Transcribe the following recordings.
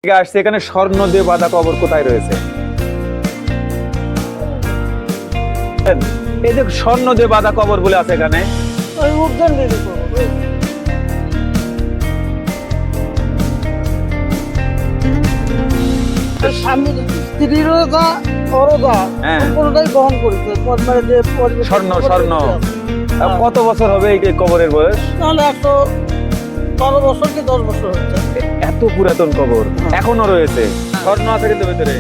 আসছে এখানে স্বর্ণ দিয়ে বাঁধা কবর কোথায় রয়েছে? এই যে স্বর্ণ দিয়ে বাঁধা কবর বলে আছে এখানে, স্বর্ণ স্বর্ণ কত বছর হবে এই কবরের বয়স? তাহলে 112 বছর কি 10 বছর হচ্ছে। এত পুরাতন কবর এখনো রয়েছে, স্বর্ণ আছে কিন্তু ভেতরে।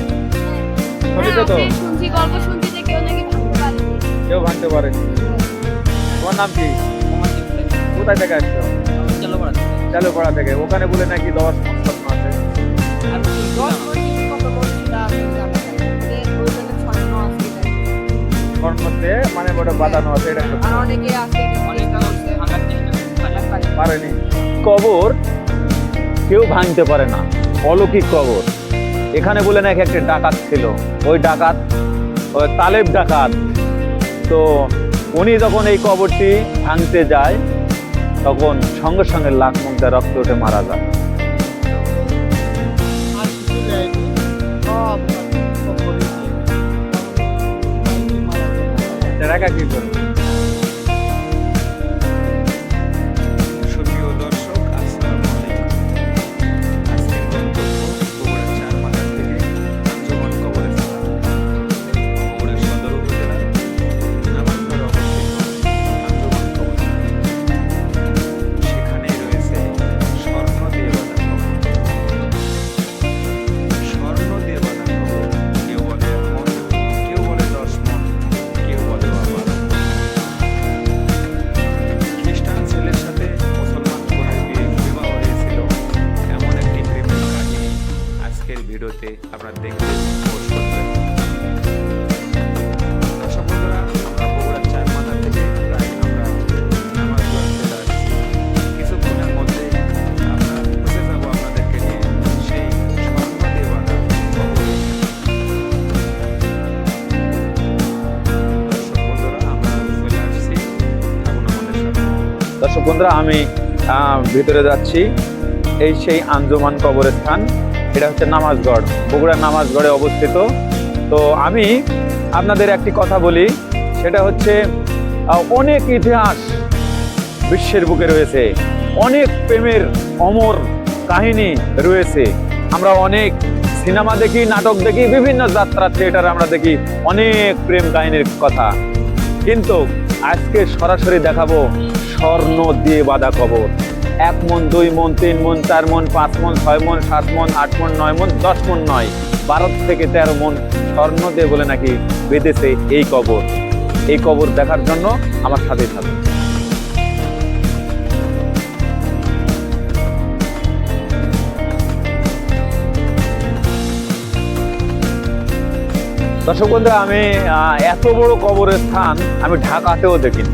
শুনেছো তো? শুনছি, গল্প শুনছি যে কেউ নাকি ভাঙতে পারেনি। কেউ ভাঙতে পারেনি। তোমার নাম কি? কোথায় থেকে আসছো? চালুপাড়া থেকে। ওখানে বলে নাকি 10 মণ স্বর্ণ আছে। স্বর্ণতে মানে ওটা বাঁধানো আছে, এটা পারেনি। কবর কেউ ভাঙতে পারে না, অলৌকিক কবর। এখানে বলে নাকি একটা ডাকাত ছিল, ওই ডাকাত ওই তালেব ডাকাত। তো উনি যখন এই কবরটি ভাঙতে যায় তখন সঙ্গে সঙ্গে লাখ মুগ্ধা রক্ত উঠে মারা যায়। টাকা কি করবে? ভিডিওতে আপনারা দেখবেন, পোস্ট করবেন। দর্শক বন্ধুরা, আমরা বগুড়ার চার মাথা থেকে প্রায় আমরা নামাজ পড়তে যাচ্ছি। কিছুক্ষণের মধ্যে আমরা পৌঁছে যাবো আপনাদেরকে নিয়ে সেই স্বর্ণ দিয়ে বাঁধা কবরে। দর্শক বন্ধুরা, আমরা চলে আসছি, থাকুন আমাদের সাথে। দর্শক বন্ধুরা, আমি ভিতরে যাচ্ছি। এই সেই আঞ্জুমান কবরস্থান, এটা হচ্ছে নামাজগড়, বগুড়ার নামাজগড়ে অবস্থিত। তো আমি আপনাদের একটি কথা বলি, সেটা হচ্ছে অনেক ইতিহাস বিশ্বের বুকে রয়েছে, অনেক প্রেমের অমর কাহিনী রয়েছে। আমরা অনেক সিনেমা দেখি, নাটক দেখি, বিভিন্ন যাত্রা থিয়েটার আমরা দেখি অনেক প্রেম কাহিনীর কথা, কিন্তু আজকে সরাসরি দেখাবো স্বর্ণ দিয়ে বাঁধা কবর। 1 মণ, 2 মণ, 3 মণ, 4 মণ, 5 মণ, 6 মণ, 7 মণ, 8 মণ, 9 মণ, 10 মণ নয়, 12 থেকে 13 মণ স্বর্ণ দিয়ে বলে নাকি বেঁধেছে এই কবর। এই কবর দেখার জন্য আমার সাথে থাকুন। দর্শক বন্ধুরা, আমি এত বড় কবরস্থান আমি ঢাকাতেও দেখিনি।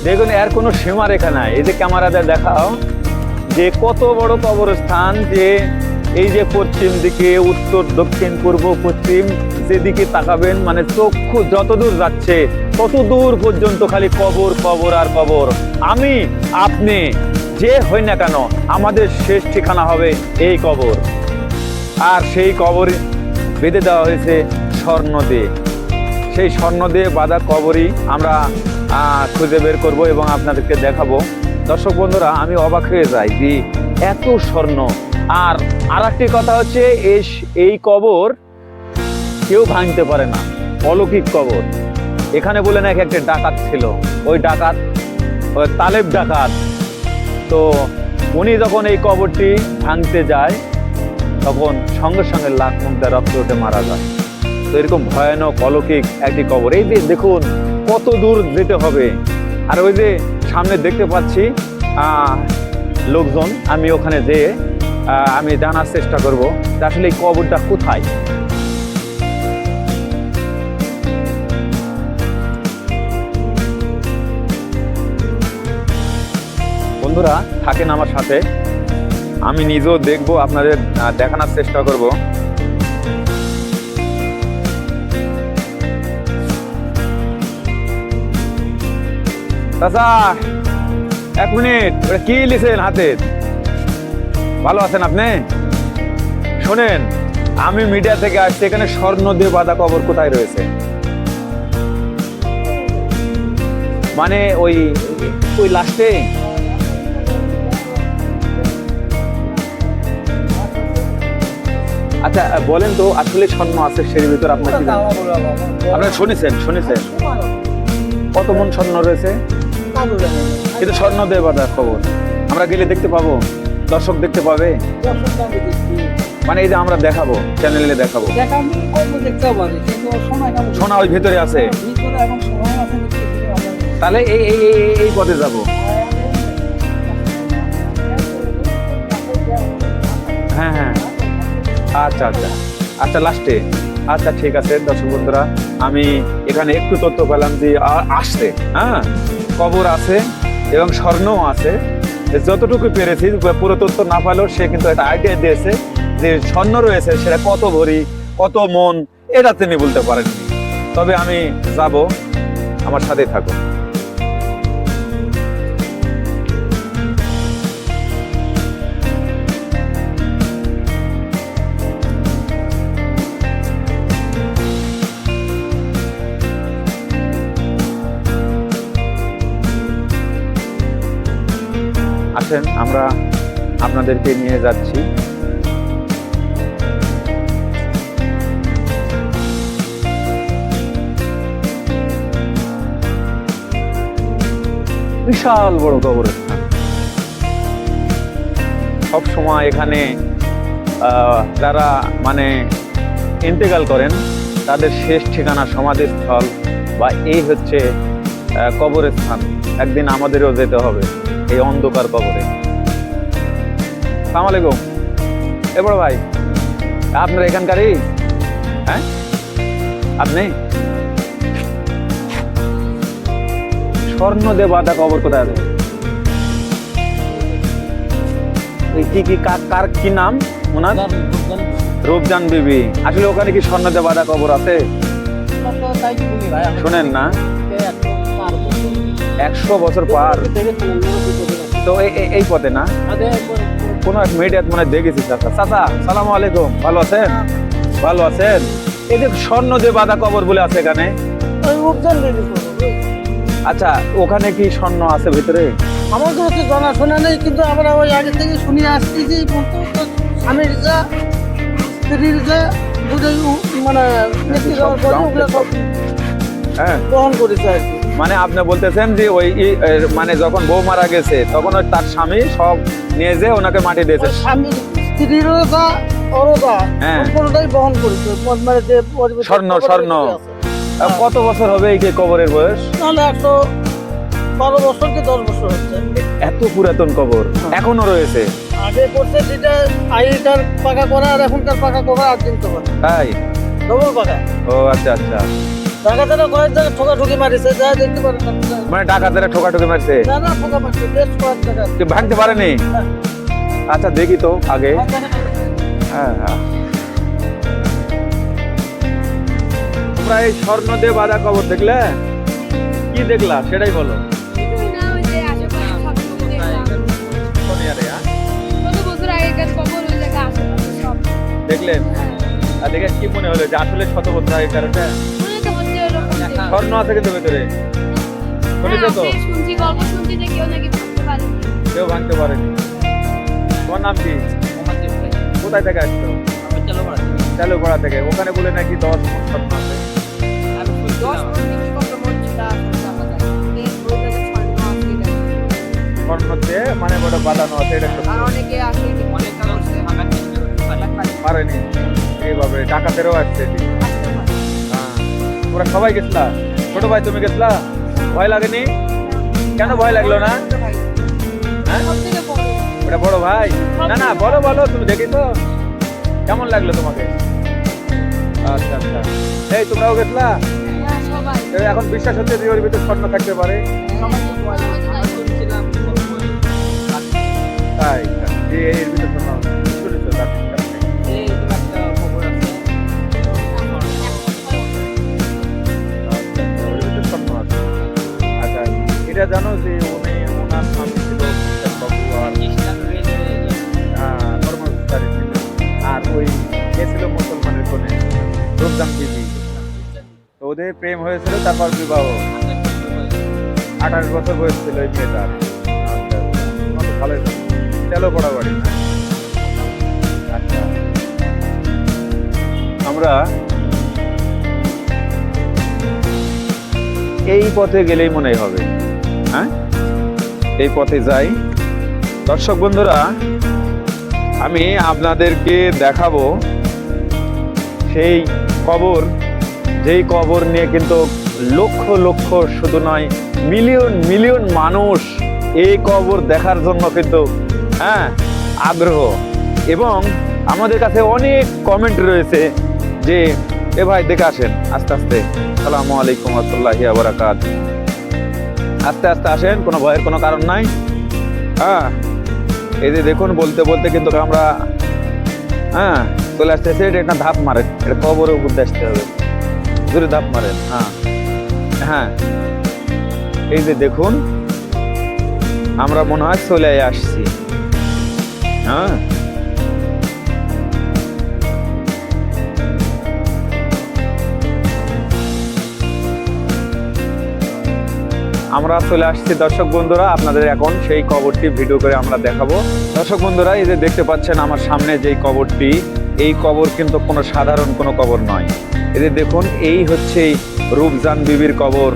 দেখুন, এর কোনো সীমা রেখা নাই। এই যে ক্যামেরাতে দেখাও যে কত বড় কবরস্থান, যে এই যে পশ্চিম দিকে, উত্তর, দক্ষিণ, পূর্ব, পশ্চিম যেদিকে তাকাবেন, মানে চক্ষু যতদূর যাচ্ছে তত দূর পর্যন্ত খালি কবর, কবর আর কবর। আমি আপনি যে হই না কেন, আমাদের শেষ ঠিকানা হবে এই কবর। আর সেই কবর বেঁধে দেওয়া হয়েছে স্বর্ণ দিয়ে। সেই স্বর্ণ দিয়ে বাঁধা কবরই আমরা খুঁজে বের করব এবং আপনাদেরকে দেখাবো। দর্শক বন্ধুরা, আমি অবাক হয়ে যাই যে এত স্বর্ণ। আর আরেকটি কথা হচ্ছে, এই কবর কেউ ভাঙতে পারে না, অলৌকিক কবর। এখানে বলে নাকি একটা ডাকাত ছিল, ওই ডাকাত ওই তালেব ডাকাত। তো উনি যখন এই কবরটি ভাঙতে যায় তখন সঙ্গে সঙ্গে লাখ মুগ্ধা রক্ত উঠে মারা যায়। তো এরকম ভয়ানক অলৌকিক একটি কবর। এই যে দেখুন কত দূর যেতে হবে। আর ওই যে সামনে দেখতে পাচ্ছি লোকজন, আমি ওখানে যেয়ে আমি জানার চেষ্টা করব যে আসলে এই কবরটা কোথায়। বন্ধুরা, থাকেন আমার সাথে, আমি নিজেও দেখবো, আপনাদের দেখানোর চেষ্টা করব। চাচা, 1 মিনিট, কি লিখেন হাতে? ভালো আছেন আপনি? শোনেন, আমি মিডিয়া থেকে আসছি, এখানে স্বর্ণ দিয়ে বাঁধা কবর কোথায় রয়েছে? মানে ওই ওই লাস্টে আচ্ছা বলেন তো, আসলে স্বর্ণ আছে সের ভিতর আপনার কি জানা? আপনারা শুনেছেন কত মন স্বর্ণ রয়েছে? কিন্তু স্বর্ণ দিয়ে বাঁধা কবর আমরা গেলে দেখতে পাবো, দর্শক দেখতে পাবে, মানে এই যে আমরা দেখাবো, চ্যানেলে দেখাবো। সোনা ওই ভেতরে আছে, তাহলে এই এই এই- এই পথে যাব। হ্যাঁ হ্যাঁ, আচ্ছা আচ্ছা আচ্ছা, লাস্টে, আচ্ছা ঠিক আছে। দর্শক বন্ধুরা, আমি এখানে একটু তথ্য পেলাম যে আসছে, হ্যাঁ কবর আছে এবং স্বর্ণও আছে। যতটুকু পেরেছি, পুরো তথ্য না পেলেও সে কিন্তু একটা আইডিয়া দিয়েছে যে স্বর্ণ রয়েছে, সেটা কত ভরি কত মন এটা তিনি বলতে পারেননি। তবে আমি যাব, আমার সাথে থাকো। আসেন, আমরা আপনাদেরকে নিয়ে যাচ্ছি। বিশাল বড় কবরস্থান। সব সময় এখানে যারা মানে ইন্তেকাল করেন তাদের শেষ ঠিকানা সমাধিস্থল বা এই হচ্ছে কবরস্থান। একদিন আমাদেরও যেতে হবে এই অন্ধকার কবরে। আসসালামু আলাইকুম। এ বড় ভাই, আপনার এখানকারই? হ্যাঁ, আপনি স্বর্ণ দিয়ে বাঁধা কবর কোথায় আছে? কি কার কি নাম ওনার? রূপজান বিবি। আসলে ওখানে কি স্বর্ণ দিয়ে বাঁধা কবর আছে? শোনেন না, 100 বছর পার। তো এই পথে না কোন এক মিডিয়াত মনে দেখেছি। চাচা, চাচা সালাম আলাইকুম, ভালো আছেন? ভালো আছেন? এই যে স্বর্ণ দিয়ে বাঁধা কবর বলে আছে এখানে, আচ্ছা ওখানে কি স্বর্ণ আছে ভিতরে? আমাদের হচ্ছে জানাশোনা নেই, কিন্তু আমরা ওই আগে থেকে শুনে আসছি যে স্বামীর যা স্ত্রীর যা দুটোই মানে মৃত্যু যাওয়ার পরে ওগুলো সব হ্যাঁ গ্রহণ করেছে আর কি। মানে আপনি বলতেছেন যে ওই মানে যখন বউ মারা গেছে তখন ওই তার স্বামী সব নিয়ে যে ওনাকে মাটি দিয়েছে। ওই স্বামীর স্ত্রীরও যা ওরও যা হ্যাঁ। কোনোটাই বহন করেছে, মানে যে স্বর্ণ কত বছর হবে এই কবরের বয়স? তাহলে 112 বছর কি 10 বছর হচ্ছে। এত পুরাতন কবর এখনো রয়েছে? আগে করছে যেটা আগেকার পাকা করা আর এখনকার পাকা করা আর চিনতে পারে তাই? ডবল পাকা। ও আচ্ছা আচ্ছা, ডাকাতেরা কয়েক জায়গায় ঠোকাঠুকি মারিছে, যা দেখতে পারেন আপনারা। মানে ডাকাতেরা ঠোকাঠুকি মারছে? না ঠোকা মারছে, বেশ কয়েক জায়গায়। কি ভাঙতে পারেনি? আচ্ছা দেখি তো আগে। হ্যাঁ হ্যাঁ, তোমরা এই স্বর্ণ দিয়ে বাঁধা কবর দেখলে? কি দেখলা সেটাই বলো। না, ওই যে আশেপাশে সবকিছু দেখলাম। সোনিয়ারে, হ্যাঁ? কত বছর আগেকার কবর, ওই জায়গা আশেপাশে সব। দেখলেন? আর দেখে কি মনে হলো যে আসলে শত বছর আগেকার? এটা মনে তো হচ্ছে ওরকম যে- স্বর্ণ আছে কিন্তু ভেতরে, শুনেছো তো? হ্যাঁ, শুনছি, গল্প শুনছি যে কেউ নাকি ভাবতে পারেনি। কেউ ভাঙতে পারেনি। তোমার নাম কি? কোথায় থেকে আসছো? চালুপাড়া থেকে। ওখানে বলে নাকি 10 মণ স্বর্ণ আছে। স্বর্ণ দিয়ে মানে বড় বাঁধানো আছে, এটা সত্যি। পারেনি এইভাবে, ডাকাতেরও আসছে। হ্যাঁ, তোমরা সবাই গেছিলা? ছোট ভাই তুমি গেছিলা? ভয় লাগেনি? কেন ভয় লাগলো না? হ্যাঁ, সবথেকে বড়। ওটা বড় ভাই? না না, বলো বলো, তুমি দেখেছো? কেমন লাগলো তোমাকে? আচ্ছা আচ্ছা, এই তোমরাও গেছিলা? হ্যাঁ, সবাই। এই এখন বিশ্বাস হচ্ছে যে ওর ভিতরে স্বর্ণ থাকতে পারে? তাই? যে এর ভিতরে স্বর্ণ শুনেছো? তার কাছ থেকে? আচ্ছা, আচ্ছা, ওর ভিতরে স্বর্ণ আছে। আচ্ছা, এটা জানো যে ওনার স্বামী ছিল খ্রিস্টান বাবু আর কর্মচারী ছিল, আর ওই রূপজান বিবি। তো ওদের প্রেম হয়েছিল, তারপর বিবাহ। 28 বছর বয়স ছিল এই মেয়েটার। আচ্ছা, কত ভালোই তো। চলো বড়াবাড়ি না। আচ্ছা, আমরা এই পথে গেলেই মনে হবে। হ্যাঁ, এই পথে যাই। দর্শক বন্ধুরা, আমি আপনাদেরকে দেখাবো সেই কবর, যেই কবর নিয়ে কিন্তু লক্ষ লক্ষ, শুধু নয় মিলিয়ন মিলিয়ন মানুষ এই কবর দেখার জন্য কিন্তু আগ্রহ। এবং আমাদের কাছে অনেক কমেন্ট রয়েছে যে এ ভাই দেখে আসেন আস্তে আস্তে। আসসালামু আলাইকুম ওয়া বারাকাতুহু। আস্তে আস্তে আসেন, কোনো ভয়ের কোনো কারণ নাই। এই যে দেখুন, বলতে বলতে কিন্তু আমরা চলে আসতেছে। এটা একটা ধাপ মারেন, এটা কবরের উপর দিয়ে আসতে হবে, জোরে ধাপ মারেন। হ্যাঁ, এই যে দেখুন, আমরা মনে হয় চলে আসছি। আমরা চলে আসছি দর্শক বন্ধুরা, আপনাদের এখন সেই কবরটি ভিডিও করে আমরা দেখাবো। দর্শক বন্ধুরা, এই যে দেখতে পাচ্ছেন আমার সামনে যেই কবরটি, এই কবর কিন্তু কোনো সাধারণ কোনো কবর নয়। এই যে দেখুন, এই হচ্ছে রূপজান বিবির কবর।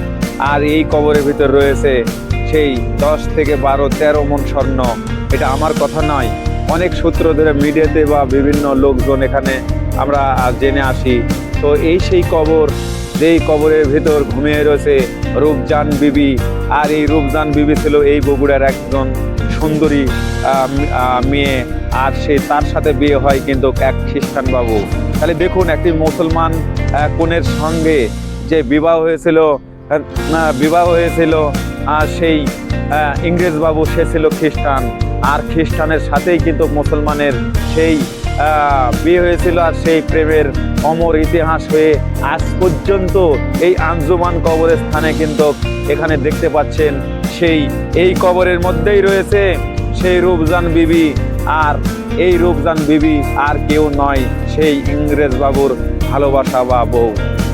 আর এই কবরের ভিতর রয়েছে সেই 10 থেকে 12, 13 মণ স্বর্ণ। এটা আমার কথা নয়, অনেক সূত্র ধরে মিডিয়াতে বা বিভিন্ন লোকজন এখানে আমরা জেনে আসি। তো এই সেই কবর, যেই কবরের ভিতর ঘুমিয়ে রয়েছে রূপজান বিবি। আর এই রূপজান বিবি ছিল এই বগুড়ার একজন সুন্দরী মেয়ে। আর তার সাথে বিয়ে হয় কিন্তু এক খ্রিস্টান বাবু। তাহলে দেখুন, একটি মুসলমান কনের সঙ্গে যে বিবাহ হয়েছিল সেই ইংরেজ বাবু, সে ছিল খ্রিস্টান। আর খ্রিস্টানের সাথেই কিন্তু মুসলমানের সেই বিয়ে হয়েছিল। আর সেই প্রেমের অমর ইতিহাস হয়ে আজ পর্যন্ত এই আঞ্জুমান কবরের স্থানে কিন্তু এখানে দেখতে পাচ্ছেন এই কবরের মধ্যেই রয়েছে সেই রূপজান বিবি। আর এই রূপজান বিবি আর কেউ নয়, সেই ইংরেজ বাবুর ভালোবাসা বা বউ।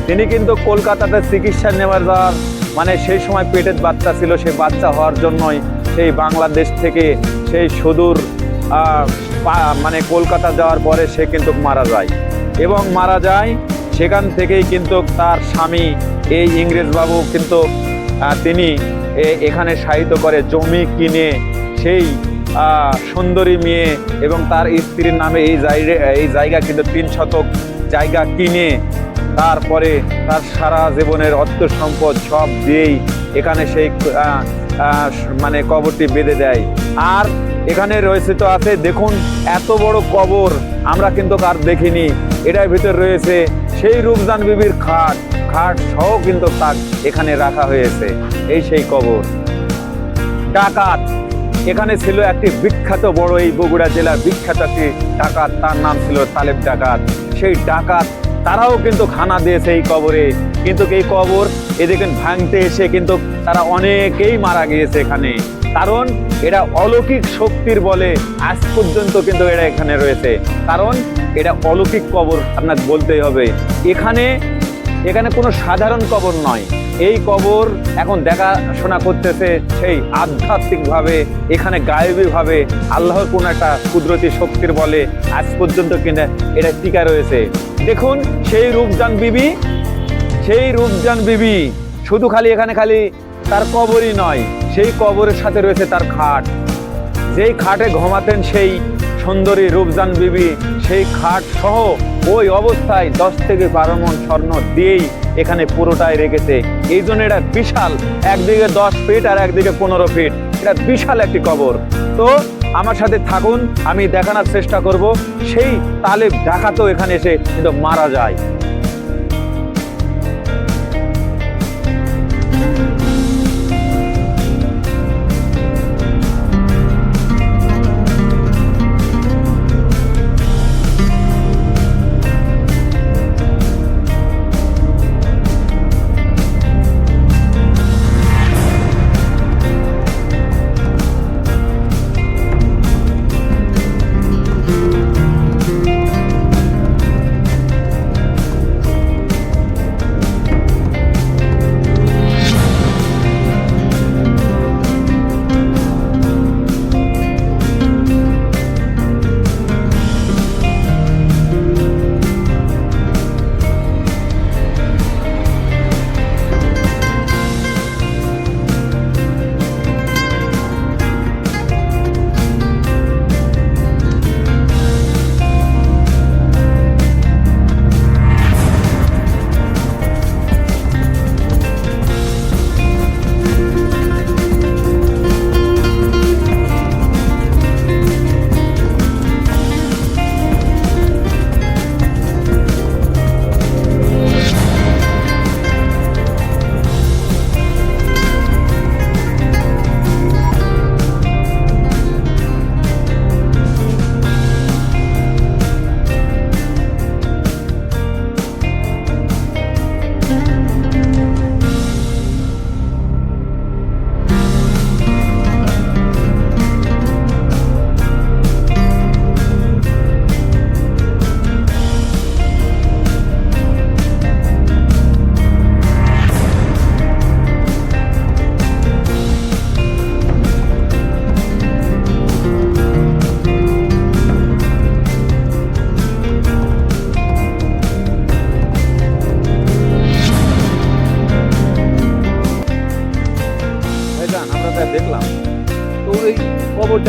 তিনি কিন্তু কলকাতাতে চিকিৎসা নেওয়ার যাওয়ার মানে সেই সময় পেটের বাচ্চা ছিল, সেই বাচ্চা হওয়ার জন্যই সেই বাংলাদেশ থেকে সেই সুদূর মানে কলকাতা যাওয়ার পরে সে কিন্তু মারা যায়। এবং মারা যায় সেখান থেকেই কিন্তু তার স্বামী এই ইংরেজ বাবু কিন্তু তিনি এখানে সাহিত্য করে জমি কিনে সেই সুন্দরী মেয়ে এবং তার স্ত্রীর নামে এই জায়গা কিন্তু 3 শতক জায়গা কিনে তারপরে তার সারা জীবনের অর্থ সম্পদ সব দিয়েই এখানে সেই মানে কবরটি বেঁধে দেয়। আর এখানে রয়েছে তো আছে, দেখুন এত বড় কবর আমরা কিন্তু আর দেখিনি। এটার ভিতর রয়েছে সেই রূপজান বিবির খাট সহ কিন্তু তার এখানে রাখা হয়েছে। এই সেই কবর। ডাকাত এখানে ছিল একটি বিখ্যাত বড়, এই বগুড়া জেলার বিখ্যাত একটি ডাকাত, তার নাম ছিল তালেব ডাকাত। সেই ডাকাত তারাও কিন্তু খানা দিয়েছে এই কবরে। কিন্তু এই কবর এদিকে ভাঙতে এসে কিন্তু তারা অনেকেই মারা গিয়েছে এখানে। কারণ এটা অলৌকিক শক্তির বলে আজ পর্যন্ত কিন্তু এটা এখানে রয়েছে। কারণ এটা অলৌকিক কবর, আপনার বলতেই হবে। এখানে কোনো সাধারণ কবর নয়। এই কবর এখন দেখাশোনা করতেছে সেই আধ্যাত্মিকভাবে, এখানে গায়েবীভাবে আল্লাহর কোন একটা কুদরতি শক্তির বলে আজ পর্যন্ত কিনা এটা টিকা রয়েছে। দেখুন সেই রূপজান বিবি শুধু এখানে তার কবরই নয়, সেই কবরের সাথে রয়েছে তার খাট। যেই খাটে ঘুমাতেন সেই সুন্দরী রূপজান বিবি, সেই খাট সহ ওই অবস্থায় 10 থেকে 12 মণ স্বর্ণ দিয়েই এখানে পুরোটাই রেখেছে। এই জন্য এটা বিশাল, একদিকে 10 ফিট আর একদিকে 15 ফিট। এটা বিশাল একটি কবর। তো আমার সাথে থাকুন, আমি দেখানোর চেষ্টা করব সেই তালেব ডাকাতও এখানে এসে কিন্তু মারা যায়।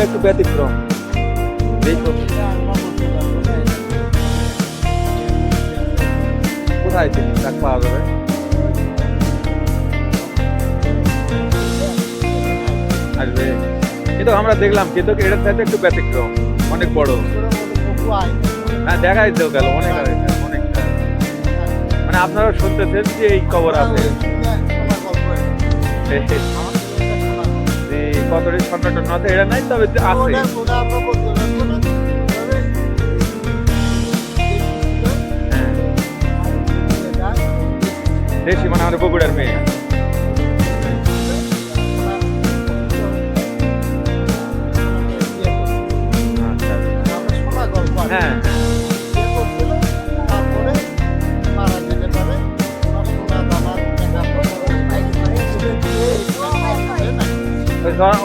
একটু ব্যতিক্রম। দেখো কোথায় তিনি ডাক পাওয়া যাবে? আসবে, কিন্তু আমরা দেখলাম কিন্তু এটার সাথে একটু ব্যতিক্রম, অনেক বড়। হ্যাঁ দেখাই তো গেল অনেকটা, মানে আপনারা শুনতেছেন যে এই কবর আছে যে কতটি সন্ন্যাটন আছে, এটা নাই তবে আছে। হ্যাঁ দেশি মানে আমাদের বগুড়ার মেয়ে। হ্যাঁ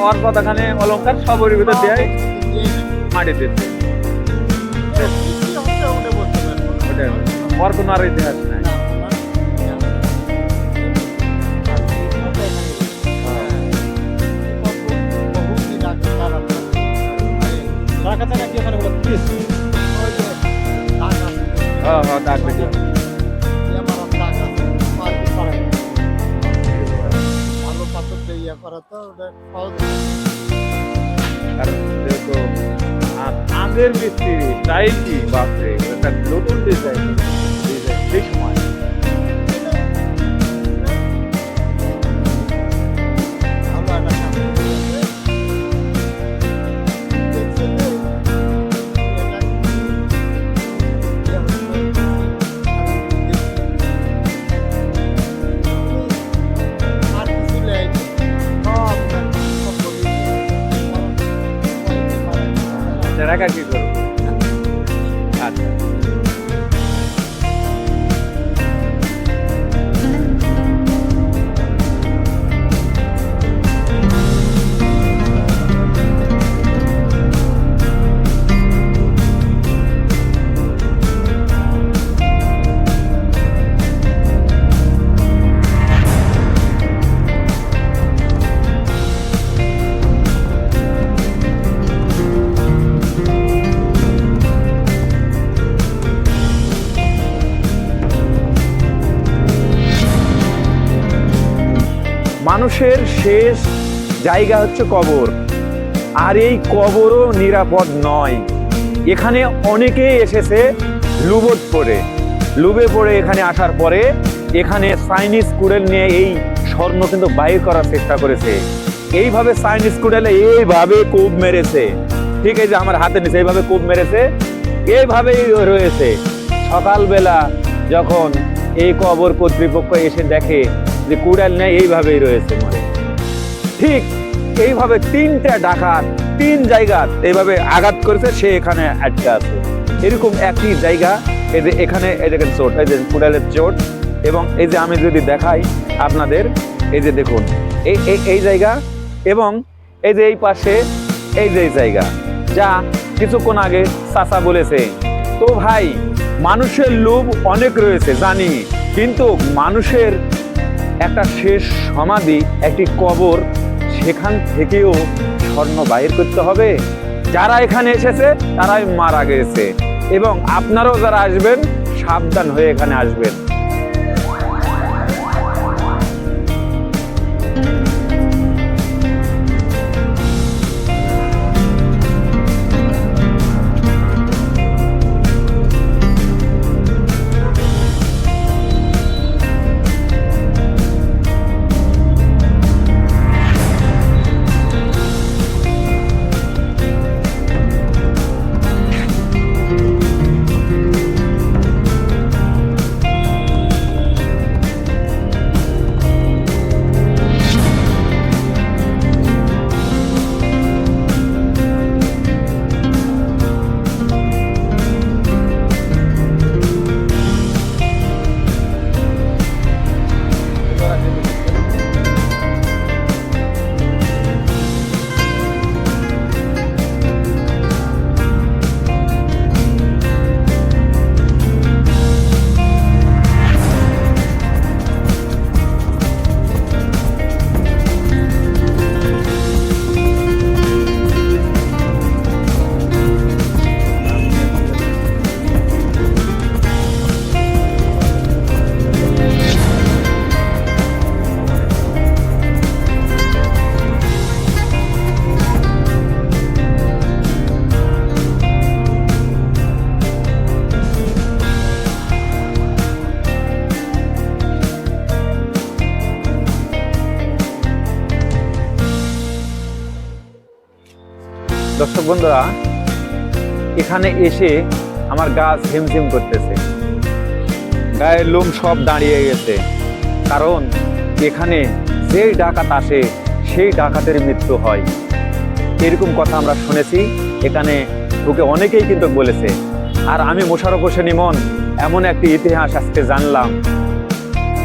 ওর কতখানে অলঙ্কার সব ওর ভিতর দেয় মাটিতে। ওর কোনো আর ইতিহাস নাই। হ্যাঁ হ্যাঁ ডাক দেখলাম। কারণ যেহেতু আঁধের মিস্ত্রি স্টাইল কি বাপরে, একটা নতুন ডিজাইন সেই সময়। রাখা কি করবো? আচ্ছা মানুষের শেষ জায়গা হচ্ছে কবর, আর এই কবরও নিরাপদ নয়। এখানে অনেকেই এসেছে লুবে পড়ে এখানে আসার পরে এখানে চাইনিজ কুড়েল নিয়ে এই স্বর্ণ কিন্তু বাইর করার চেষ্টা করেছে। এইভাবে চাইনিজ কুড়েলে এইভাবে কোপ মেরেছে, ঠিক আছে আমার হাতে নিচে এইভাবে কোপ মেরেছে, এইভাবেই রয়েছে। সকালবেলা যখন এই কবর কর্তৃপক্ষ এসে দেখে যে কুড়াল নেই, এইভাবেই রয়েছে মরে। ঠিক এইভাবে 3টা ডাকাত 3 জায়গা এইভাবে আঘাত করেছে, সে এখানে আটকে আছে। এরকম একই জায়গা এই যে এখানে এই দেখেন চোট, এই যে কুড়ালের চোট। এবং এই যে আমি যদি দেখাই আপনাদের, এই যে দেখুন এই জায়গা এবং এই যে এই পাশে এই যে জায়গা, যা কিছুক্ষণ আগে চাচা বলেছে। তো ভাই মানুষের লোভ অনেক রয়েছে জানি, কিন্তু মানুষের একটা শেষ সমাধি, একটি কবর, সেখান থেকেও স্বর্ণ বাইর করতে হবে। যারা এখানে এসেছে তারাই মারা গেছে, এবং আপনারাও যারা আসবেন সাবধান হয়ে এখানে আসবেন। দর্শক বন্ধুরা, এখানে এসে আমার গা ঝিমঝিম করতেছে, গায়ের লোম সব দাঁড়িয়ে গেছে। কারণ এখানে যেই ডাকাত আসে সেই ডাকাতের মৃত্যু হয়, এরকম কথা আমরা শুনেছি। এখানে ঢুকে অনেকেই কিন্তু বলেছে। আর আমি মোশাররফ হোসেন ইমন এমন একটি ইতিহাস আজকে জানলাম,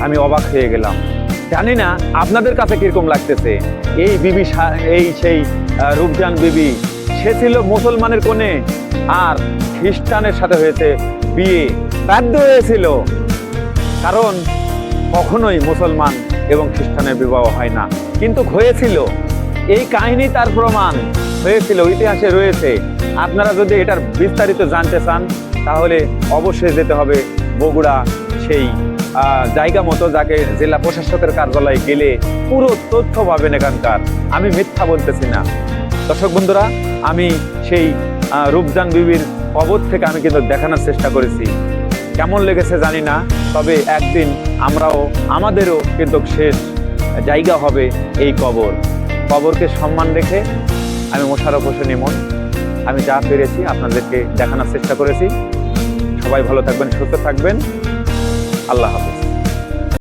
আমি অবাক হয়ে গেলাম। জানি না আপনাদের কাছে কিরকম লাগতেছে। এই বিবি এই সেই রূপজান বিবি, সে ছিল মুসলমানের কোণে আর খ্রিস্টানের সাথে হয়েছে বিয়ে, বাধ্য হয়েছিল। কারণ কখনোই মুসলমান এবং খ্রিস্টানের বিবাহ হয় না, কিন্তু হয়েছিল। এই কাহিনী তার প্রমাণ হয়েছিল, ইতিহাসে রয়েছে। আপনারা যদি এটার বিস্তারিত জানতে চান তাহলে অবশ্যই যেতে হবে বগুড়া সেই জায়গা মতো, যাকে জেলা প্রশাসকের কার্যালয়ে গেলে পুরো তথ্য পাবেন এখানকার। আমি মিথ্যা বলতেছি না। দর্শক বন্ধুরা, আমি সেই রূপজান বিবির কবর থেকে আমি কিন্তু দেখানোর চেষ্টা করেছি। কেমন লেগেছে জানি না, তবে একদিন আমাদেরও কিন্তু শেষ জায়গা হবে এই কবরকে সম্মান রেখে আমি মোশাররফ হোসেন ইমন, আমি যা পেরেছি আপনাদেরকে দেখানোর চেষ্টা করেছি। সবাই ভালো থাকবেন, সুস্থ থাকবেন। আল্লাহ হাফেজ।